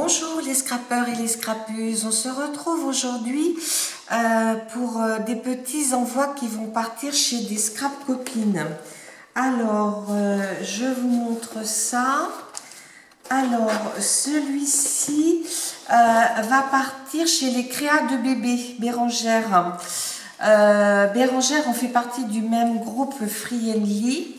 Bonjour les scrappeurs et les scrappeuses, on se retrouve aujourd'hui pour des petits envois qui vont partir chez des scrap copines. Alors, je vous montre ça. Alors, celui-ci va partir chez les créas de bébés Bérangère. Bérangère, on fait partie du même groupe Free&Ly.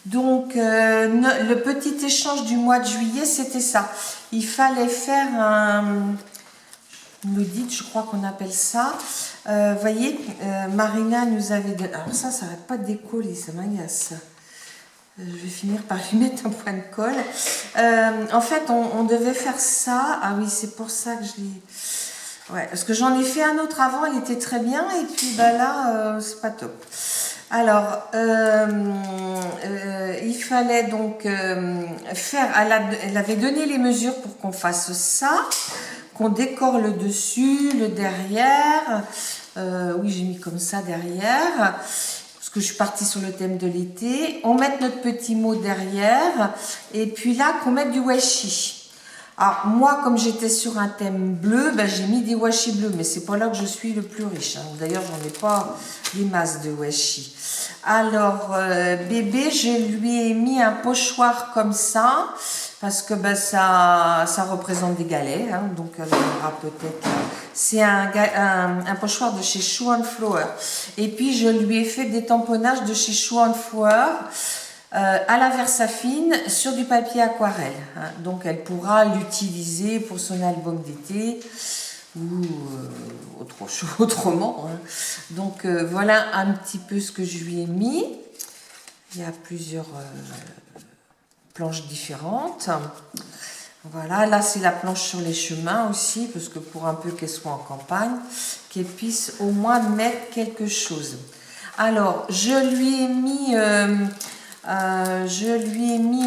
Donc, le petit échange du mois de juillet, c'était ça. Il fallait faire un audit, je crois qu'on appelle ça. Voyez, Marina nous avait donné... Alors ça n'arrête pas de décoller, ça m'agace. Je vais finir par lui mettre un point de colle. En fait, on devait faire ça. Ah oui, c'est pour ça que je l'ai... Ouais, parce que j'en ai fait un autre avant, il était très bien. Et puis bah là, c'est pas top. Alors, il fallait donc faire... Elle avait donné les mesures pour qu'on fasse ça, qu'on décore le dessus, le derrière. Oui, j'ai mis comme ça derrière, parce que je suis partie sur le thème de l'été. On met notre petit mot derrière, et puis là, qu'on mette du washi. Alors, moi, comme j'étais sur un thème bleu, ben, j'ai mis des washi bleus, mais c'est pas là que je suis le plus riche. Hein. D'ailleurs, j'en ai pas des masses de washi. Alors, bébé, je lui ai mis un pochoir comme ça, parce que ben, ça représente des galets, hein, donc elle aura peut-être... C'est un pochoir de chez Shoe & Flower. Et puis, je lui ai fait des tamponnages de chez Shoe & Flower, à la Versafine sur du papier aquarelle. Hein. Donc elle pourra l'utiliser pour son album d'été ou autrement. Hein. Donc voilà un petit peu ce que je lui ai mis. Il y a plusieurs planches différentes. Voilà, là c'est la planche sur les chemins aussi, parce que pour un peu qu'elle soit en campagne, qu'elle puisse au moins mettre quelque chose. Alors, je lui ai mis...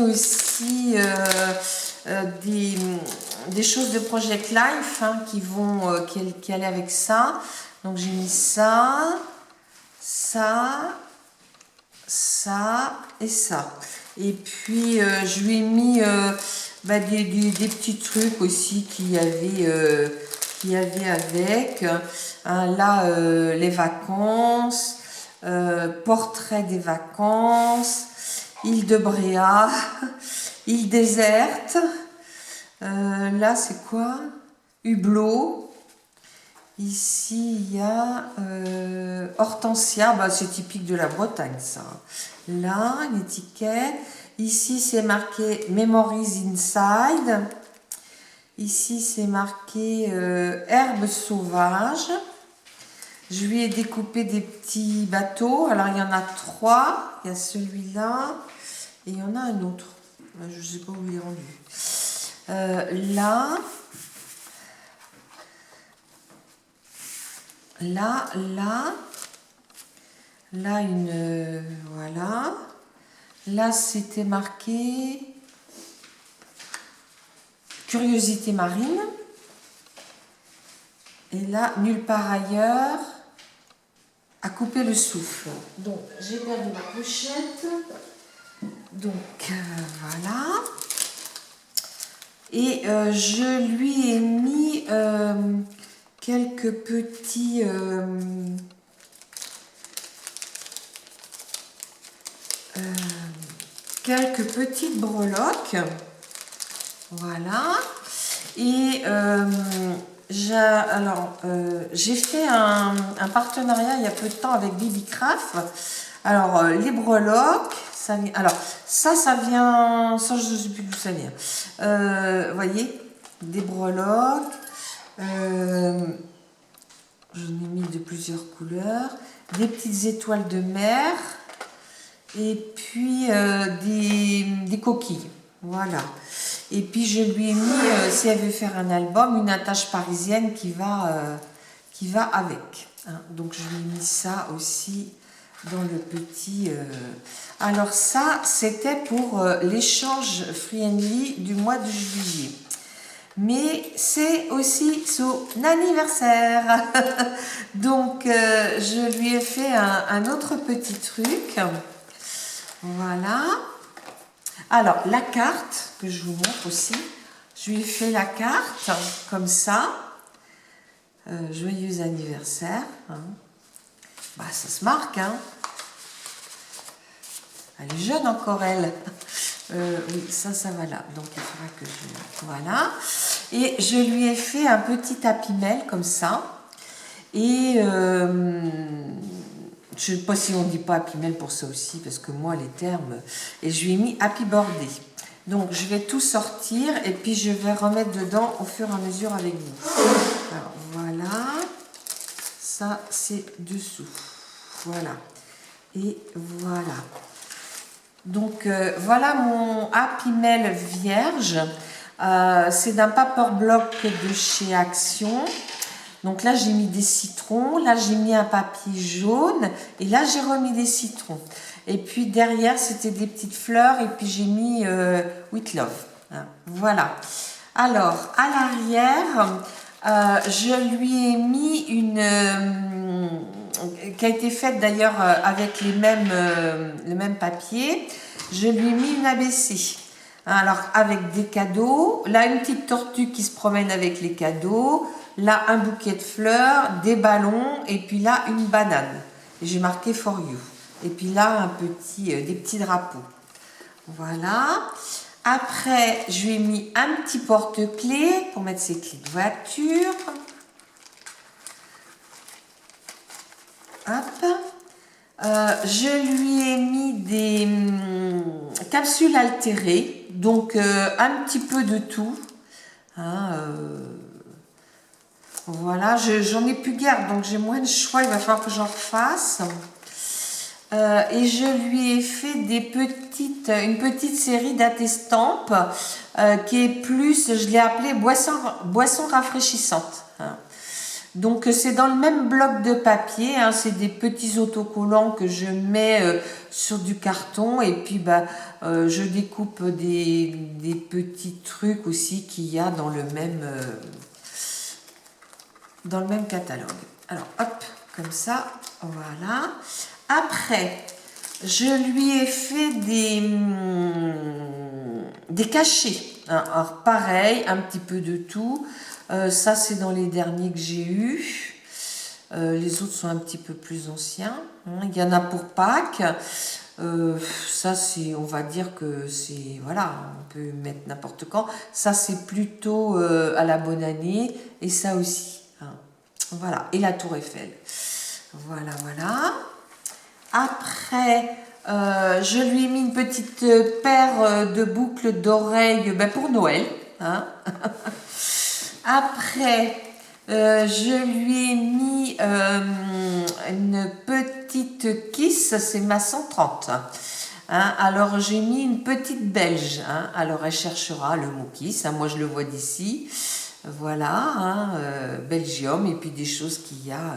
aussi des choses de Project Life hein, qui allaient avec ça. Donc j'ai mis ça, ça, ça et ça. Et puis je lui ai mis des petits trucs aussi qu'il y avait avec. Là, les vacances, portrait des vacances. Île de Bréa, île déserte, là c'est quoi? Hublot, ici il y a Hortensia, bah, c'est typique de la Bretagne ça. Là, une étiquette, ici c'est marqué Memories Inside, ici c'est marqué Herbes sauvages. Je lui ai découpé des petits bateaux. Alors, il y en a 3. Il y a celui-là. Et il y en a un autre. Je ne sais pas où il est rendu. Là, une... voilà. Là, c'était marqué Curiosité marine. Et là, nulle part ailleurs, à couper le souffle. Donc, j'ai perdu ma pochette. Donc, voilà. Et je lui ai mis quelques petits... quelques petites breloques. Voilà. Et... j'ai fait un partenariat il y a peu de temps avec Bibi Craft. Alors, les breloques, ça vient, ça vient, ça je ne sais plus d'où ça vient. Voyez, des breloques, j'en ai mis de plusieurs couleurs, des petites étoiles de mer, et puis des coquilles. Voilà. Et puis je lui ai mis, si elle veut faire un album, une attache parisienne qui va avec. Hein. Donc je lui ai mis ça aussi dans le petit... Alors ça, c'était pour l'échange Free&Ly du mois de juillet. Mais c'est aussi son anniversaire. Donc je lui ai fait un autre petit truc. Voilà. Alors, la carte que je vous montre aussi, je Je lui ai fait la carte, comme ça. Joyeux anniversaire. Hein. Bah, ça se marque, hein. Elle est jeune encore, elle. Oui, ça va là. Donc, il faudra que je... Voilà. Et je lui ai fait un petit happy mail, comme ça. Et je ne sais pas si on ne dit pas happy mail pour ça aussi, parce que moi, les termes... Et je lui ai mis happy birthday. Donc, je vais tout sortir et puis je vais remettre dedans au fur et à mesure avec vous. Alors, voilà. Ça, c'est dessous. Voilà. Et voilà. Donc, voilà mon Happy Mail vierge. C'est d'un paper block de chez Action. Donc là, j'ai mis des citrons. Là, j'ai mis un papier jaune. Et là, j'ai remis des citrons. Et puis, derrière, c'était des petites fleurs. Et puis, j'ai mis With Love. Hein, voilà. Alors, à l'arrière, je lui ai mis une... qui a été faite d'ailleurs avec le même papier. Je lui ai mis une ABC. Alors, avec des cadeaux. Là, une petite tortue qui se promène avec les cadeaux. Là, un bouquet de fleurs, des ballons. Et puis là, une banane. J'ai marqué For You. Et puis là, des petits drapeaux. Voilà. Après, je lui ai mis un petit porte-clés pour mettre ses clés de voiture. Hop. Je lui ai mis des capsules altérées, donc un petit peu de tout. Hein, voilà, j'en ai plus guère, donc j'ai moins de choix, il va falloir que j'en refasse. Et je lui ai fait une petite série d'attestampes qui est plus, je l'ai appelée boisson rafraîchissante. Hein. Donc c'est dans le même bloc de papier, hein, c'est des petits autocollants que je mets sur du carton et puis je découpe des petits trucs aussi qu'il y a dans le même catalogue. Alors hop, comme ça, voilà. Après, je lui ai fait des cachets. Hein. Alors pareil, un petit peu de tout. Ça, c'est dans les derniers que j'ai eus. Les autres sont un petit peu plus anciens. Hein. Il y en a pour Pâques. Ça, on va dire que c'est... Voilà, on peut mettre n'importe quand. Ça, c'est plutôt à la bonne année. Et ça aussi. Hein. Voilà. Et la Tour Eiffel. Voilà, voilà. Après, je lui ai mis une petite paire de boucles d'oreilles pour Noël. Hein. Après, je lui ai mis une petite Kiss, c'est ma 130. Hein, alors, j'ai mis une petite belge. Hein, alors, elle cherchera le mot Kiss. Hein, moi, je le vois d'ici. Voilà, hein, Belgium, et puis des choses qu'il y a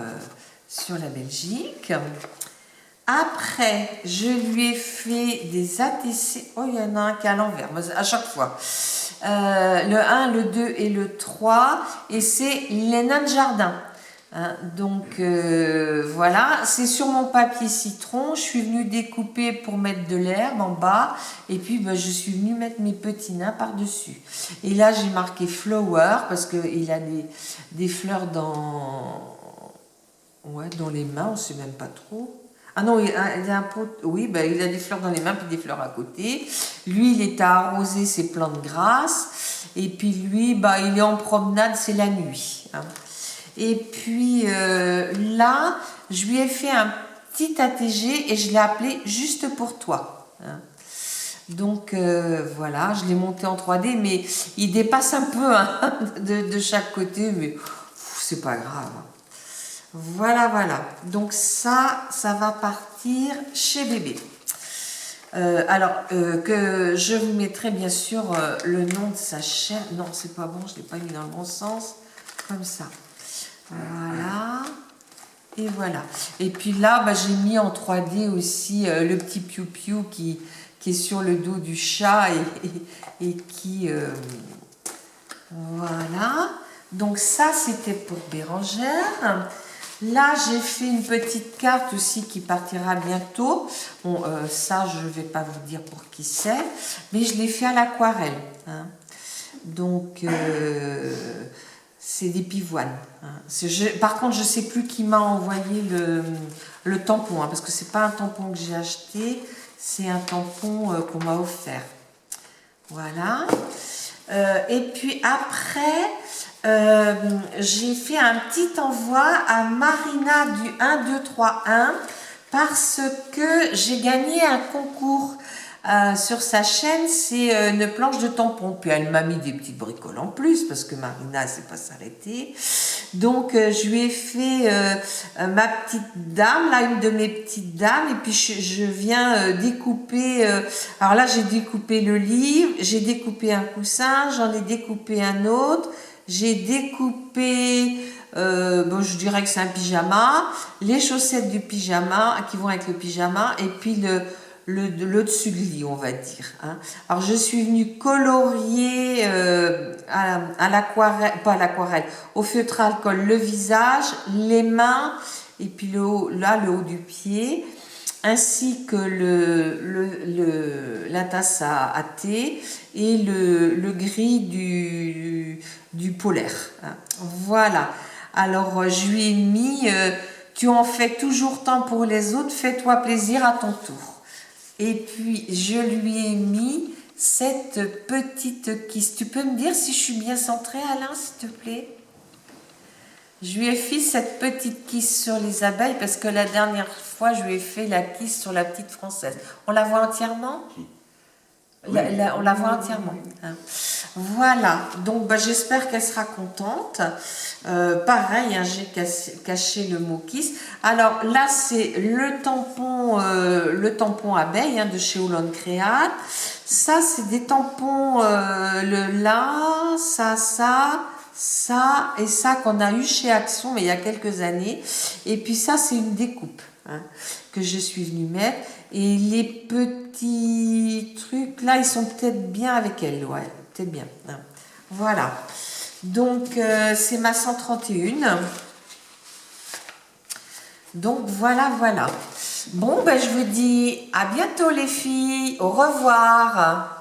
sur la Belgique. Après, je lui ai fait des ATC. Oh, il y en a un qui est à l'envers, à chaque fois. Le 1, le 2 et le 3. Et c'est les nains de jardin. Hein, donc, voilà. C'est sur mon papier citron. Je suis venue découper pour mettre de l'herbe en bas. Et puis, je suis venue mettre mes petits nains par-dessus. Et là, j'ai marqué flower parce qu'il a des fleurs dans les mains. On ne sait même pas trop. Ah non, il a un pot. Oui, il a des fleurs dans les mains puis des fleurs à côté. Lui, il est à arroser ses plantes grasses. Et puis lui, il est en promenade, c'est la nuit. Hein. Et puis là, je lui ai fait un petit ATG et je l'ai appelé Juste pour toi. Hein. Donc voilà, je l'ai monté en 3D, mais il dépasse un peu hein, de chaque côté, mais c'est pas grave. Voilà, voilà. Donc ça va partir chez bébé. Que je vous mettrai bien sûr le nom de sa chaîne. Non, c'est pas bon, je ne l'ai pas mis dans le bon sens. Comme ça. Voilà. Et voilà. Et puis là, j'ai mis en 3D aussi le petit piou-piou qui est sur le dos du chat et qui... voilà. Donc ça, c'était pour Bérangère. Là, j'ai fait une petite carte aussi qui partira bientôt. Bon, ça, je ne vais pas vous dire pour qui c'est, mais je l'ai fait à l'aquarelle. Hein. Donc, c'est des pivoines. Hein. Par contre, je ne sais plus qui m'a envoyé le tampon, hein, parce que ce n'est pas un tampon que j'ai acheté, c'est un tampon qu'on m'a offert. Voilà. Et puis après, j'ai fait un petit envoi à Marina du 1231 parce que j'ai gagné un concours sur sa chaîne, c'est une planche de tampons. Puis elle m'a mis des petites bricoles en plus parce que Marina ne sait pas s'arrêter. Donc je lui ai fait ma petite dame, là une de mes petites dames, et puis je viens découper. Alors là j'ai découpé le livre, j'ai découpé un coussin, j'en ai découpé un autre, j'ai découpé, bon, je dirais que c'est un pyjama, les chaussettes du pyjama qui vont avec le pyjama, et puis le dessus de lit, on va dire. Hein. Alors, je suis venue colorier à l'aquarelle, pas à l'aquarelle, au feutre à alcool, le visage, les mains, et puis le haut du pied, ainsi que la tasse à thé et le gris du polaire. Hein. Voilà. Alors, je lui ai mis, tu en fais toujours tant pour les autres, fais-toi plaisir à ton tour. Et puis, je lui ai mis cette petite kiss. Tu peux me dire si je suis bien centrée, Alain, s'il te plaît? Je lui ai fait cette petite kiss sur les abeilles parce que la dernière fois, je lui ai fait la kiss sur la petite française. On la voit entièrement? On la voit entièrement. Hein. Voilà, donc bah, j'espère qu'elle sera contente. Pareil, hein, j'ai caché le mot kiss. Alors là, c'est le tampon abeille hein, de chez Holland Créate. Ça, c'est des tampons, ça et ça qu'on a eu chez Action, mais il y a quelques années. Et puis ça, c'est une découpe hein, que je suis venue mettre. Et les petits trucs, là, ils sont peut-être bien avec elle. Ouais, peut-être bien. Hein. Voilà. Donc, c'est ma 131. Donc, voilà. Bon, ben, je vous dis à bientôt, les filles. Au revoir.